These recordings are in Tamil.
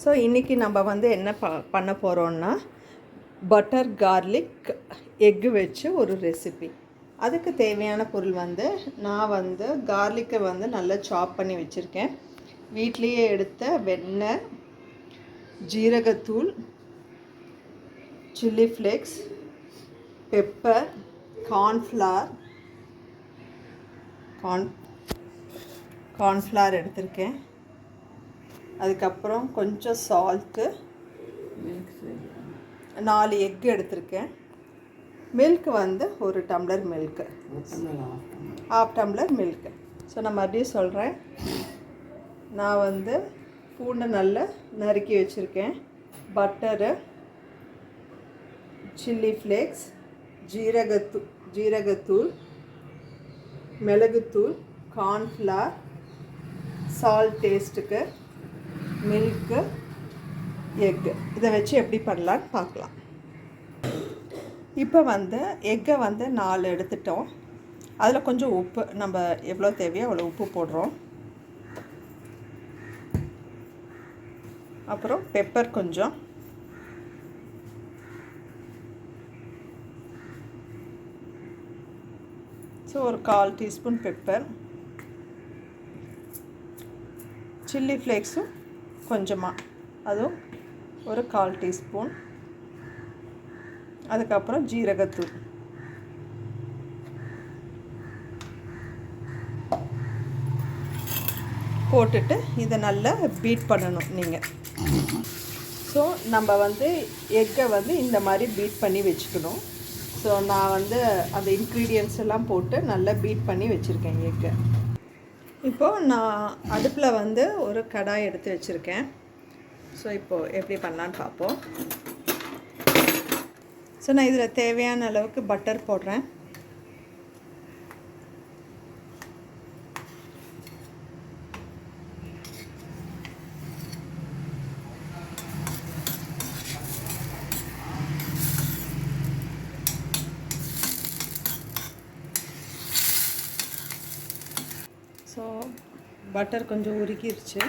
ஸோ இன்றைக்கி நம்ம வந்து என்ன பண்ண போகிறோன்னா பட்டர் கார்லிக் எக்கு வச்சு ஒரு ரெசிபி. அதுக்கு தேவையான பொருள் வந்து நான் வந்து கார்லிக்கை வந்து நல்லா சாப் பண்ணி வச்சுருக்கேன். வீட்லேயே எடுத்த வெண்ணெய், ஜீரகத்தூள், சில்லி ஃப்ளேக்ஸ், பெப்பர், கார்ன்ஃப்ளவர் எடுத்திருக்கேன். அதுக்கப்புறம் கொஞ்சம் சால்ட்டு, 4 எக்கு எடுத்திருக்கேன். மில்க் வந்து 1 tumbler milk, 1/2 tumbler milk. So நான் மறுபடியும் சொல்கிறேன். நான் வந்து பூண்டை நல்லா நறுக்கி வச்சுருக்கேன். பட்டரு, சில்லி ஃப்ளேக்ஸ், ஜீரகத்தூள், மிளகுத்தூள், கார்ன்ஃப்ளவர், சால்ட் டேஸ்ட்டுக்கு, மில்க்கு, எக்கு. இதை வச்சு எப்படி பண்ணலான்னு பார்க்கலாம். இப்போ வந்து எக்கை வந்து 4 எடுத்துட்டோம். அதில் கொஞ்சம் உப்பு, நம்ம எவ்வளோ தேவையோ அவ்வளோ உப்பு போடுறோம். அப்புறம் பெப்பர் கொஞ்சம், ஸோ ஒரு 1/4 டீஸ்பூன் பெப்பர், சில்லி ஃப்ளேக்ஸும் கொஞ்சமாக, அதுவும் ஒரு 1/4 டீஸ்பூன். அதுக்கப்புறம் ஜீரகத்தூள், போட்டுட்டு இதை நல்லா பீட் பண்ணணும் நீங்கள். ஸோ நம்ம வந்து எக்கை வந்து இந்த மாதிரி பீட் பண்ணி வச்சுக்கணும். ஸோ நான் வந்து அந்த இன்க்ரீடியன்ட்ஸ் எல்லாம் போட்டு நல்லா பீட் பண்ணி வச்சுருக்கேன் எக்கை. இப்போது நான் அடுப்பில் வந்து ஒரு கடாய் எடுத்து வச்சுருக்கேன். ஸோ இப்போது எப்படி பண்ணலான்னு பார்ப்போம். ஸோ நான் இதில் தேவையான அளவுக்கு பட்டர் போடுறேன். ஸோ பட்டர் கொஞ்சம் உருக்கிருச்சு.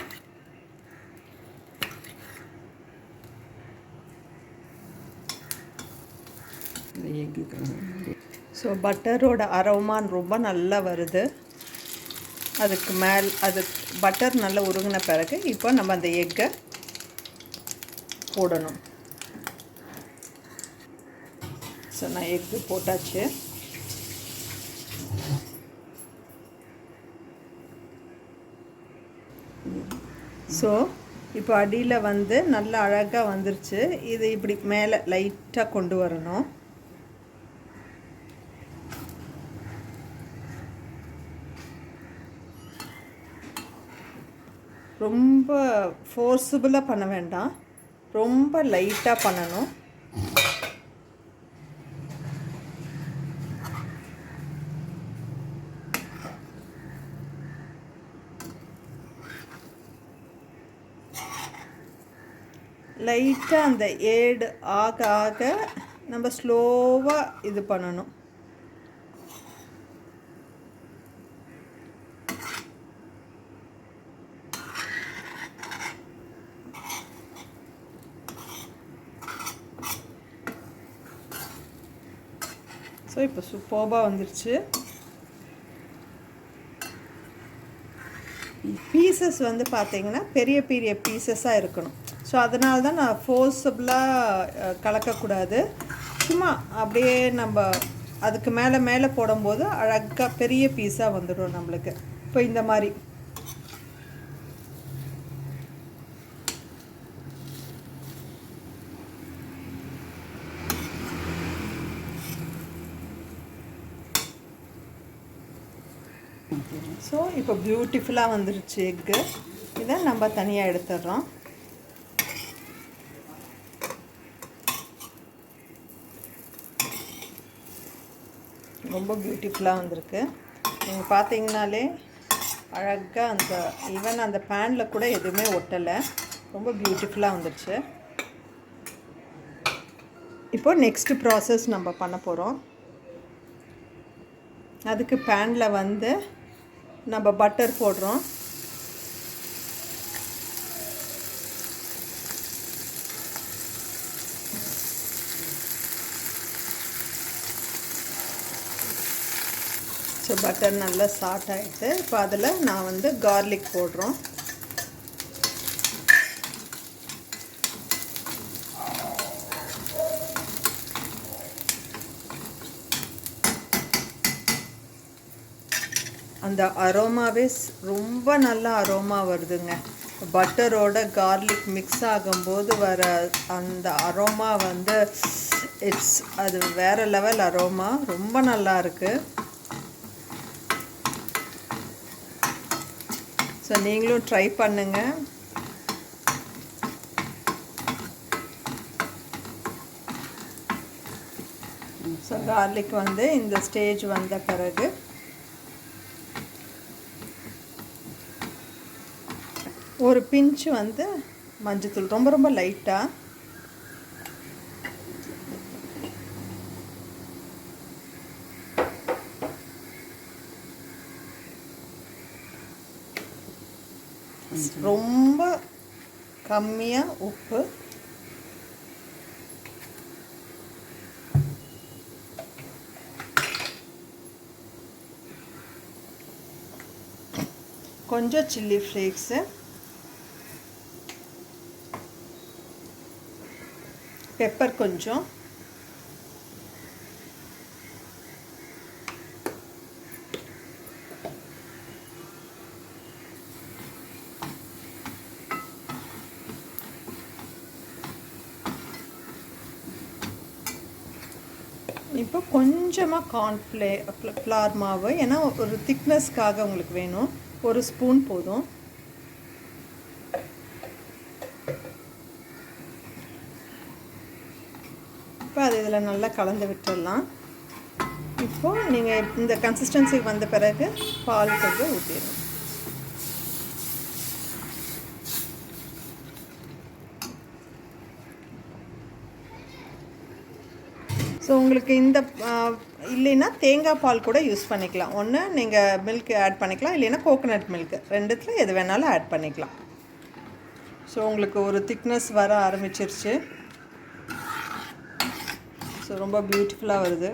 ஸோ பட்டரோட அரோமா ரொம்ப நல்லா வருது. அது பட்டர் நல்லா உருகின பிறகு இப்போ நம்ம அந்த எக்கை போடணும். ஸோ நான் எக்கு போட்டாச்சு. ஸோ இப்போ அடியில் வந்து நல்லா அழகாக வந்துருச்சு. இது இப்படி மேலே லைட்டாக கொண்டு வரணும். ரொம்ப ஃபோர்ஸபுளாக பண்ண வேண்டாம், ரொம்ப லைட்டாக பண்ணணும். லைட்டாக அந்த ஏடு ஆக ஆக நம்ம ஸ்லோவாக இது பண்ணணும். ஸோ இப்போ சூப்பராக வந்துருச்சு. பீசஸ் வந்து பார்த்திங்கன்னா பெரிய பெரிய பீசஸாக இருக்கணும். ஸோ அதனால தான் நான் ஃபோர்ஸபுளாக கலக்கக்கூடாது. சும்மா அப்படியே நம்ம அதுக்கு மேலே போடும்போது அழகாக பெரிய பீஸாக வந்துடும் நம்மளுக்கு. இப்போ இந்த மாதிரி ஸோ இப்போ பியூட்டிஃபுல்லாக வந்துருச்சு எக்கு. இதை நம்ம தனியாக எடுத்துடுறோம். ரொம்ப பியூட்டிஃபுல்லாக வந்திருக்கு. நீங்கள் பார்த்தீங்கனாலே அழகாக அந்த ஈவன் அந்த பேனில் கூட எதுவுமே ஒட்டலை. ரொம்ப பியூட்டிஃபுல்லாக வந்துருச்சு. இப்போது நெக்ஸ்ட்டு ப்ராசஸ் நம்ம பண்ண போகிறோம். அதுக்கு பேனில் வந்து நம்ம பட்டர் போடுறோம். பட்டர் நல்லா சாட் ஆகிடுது. இப்போ அதில் நான் வந்து கார்லிக் போடுறோம். அந்த அரோமாவே ரொம்ப நல்ல அரோமா வருதுங்க. பட்டரோட கார்லிக் மிக்ஸ் ஆகும்போது வர அந்த அரோமா வந்து அது வேறு லெவல் அரோமா, ரொம்ப நல்லா இருக்குது. ஸோ நீங்களும் ட்ரை பண்ணுங்கள். ஸோ கார்லிக் வந்து இந்த ஸ்டேஜ் வந்த பிறகு ஒரு பிஞ்சு வந்து மஞ்சத்தூள், ரொம்ப ரொம்ப லைட்டாக. ரொம்ப கம்மியாக உப்பு. கொஞ்சம் சில்லி ஃப்ளேக்ஸு, பெப்பர் கொஞ்சம், இப்போ கொஞ்சமாக ஃப்ளார் மாவு, ஏன்னா ஒரு திக்னஸ்க்காக உங்களுக்கு வேணும், ஒரு ஸ்பூன் போதும். இப்போ அது இதில் நல்லா கலந்து விட்டுடலாம். இப்போது நீங்கள் இந்த கன்சிஸ்டன்சிக்கு வந்த பிறகு பால் கொஞ்சம் ஊற்றிடணும். ஸோ உங்களுக்கு இந்த இல்லைன்னா தேங்காய் பால் கூட யூஸ் பண்ணிக்கலாம். ஒன்று நீங்கள் மில்க் ஆட் பண்ணிக்கலாம், இல்லைன்னா கோகோனட் மில்க், ரெண்டுத்தில் எது வேணாலும் ஆட் பண்ணிக்கலாம். ஸோ உங்களுக்கு ஒரு திக்னஸ் வர ஆரம்பிச்சிருச்சு. ஸோ ரொம்ப பியூட்டிஃபுல்லாக வருது.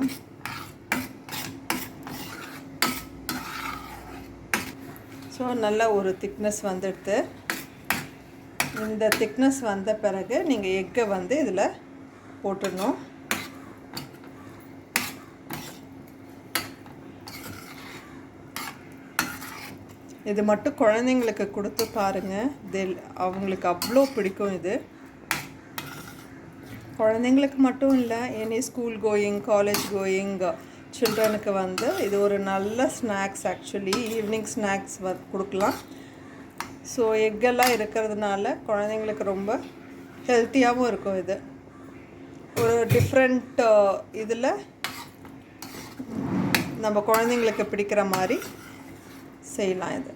ஸோ நல்ல ஒரு திக்னஸ் வந்துடுது. இந்த திக்னஸ் வந்த பிறகு நீங்கள் எக்கை வந்து இதில் போட்டுடணும். இது மட்டும் குழந்தைங்களுக்கு கொடுத்து பாருங்கள், அவங்களுக்கு அவ்வளோ பிடிக்கும். இது குழந்தைங்களுக்கு மட்டும் இல்லை, any school going, college going சில்ட்ரனுக்கு வந்து இது ஒரு நல்ல ஸ்நாக்ஸ். ஆக்சுவலி ஈவினிங் ஸ்நாக்ஸ் கொடுக்கலாம். ஸோ எக்கெல்லாம் இருக்கிறதுனால குழந்தைங்களுக்கு ரொம்ப ஹெல்த்தியாகவும் இருக்கும். இது ஒரு டிஃப்ரெண்ட் இதில் நம்ம குழந்தைங்களுக்கு பிடிக்கிற மாதிரி செய்யலாம் இது.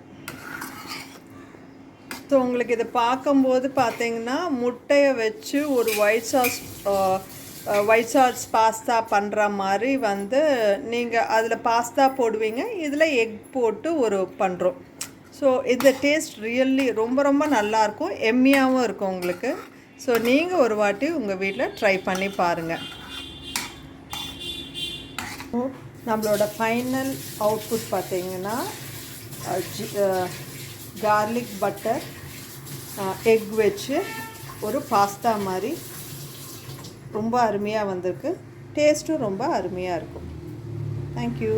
ஸோ உங்களுக்கு இதை பார்க்கும்போது பார்த்தீங்கன்னா முட்டையை வச்சு ஒரு ஒயிட் சாஸ் பாஸ்தா பண்ணுற மாதிரி வந்து நீங்கள் அதில் பாஸ்தா போடுவீங்க, இதில் எக் போட்டு ஒரு பண்ணுறோம். ஸோ இந்த டேஸ்ட் ரியல்லி ரொம்ப ரொம்ப நல்லாயிருக்கும், எம்மியாகவும் இருக்கும் உங்களுக்கு. ஸோ நீங்கள் ஒரு வாட்டி உங்கள் வீட்டில் ட்ரை பண்ணி பாருங்கள். நம்மளோட ஃபைனல் அவுட்புட் பார்த்தீங்கன்னா கார்லிக் பட்டர் எக் வச்சு ஒரு பாஸ்தா மாதிரி ரொம்ப அருமையாக வந்திருக்கு. டேஸ்ட்டும் ரொம்ப அருமையாக இருக்கும். தேங்க்யூ.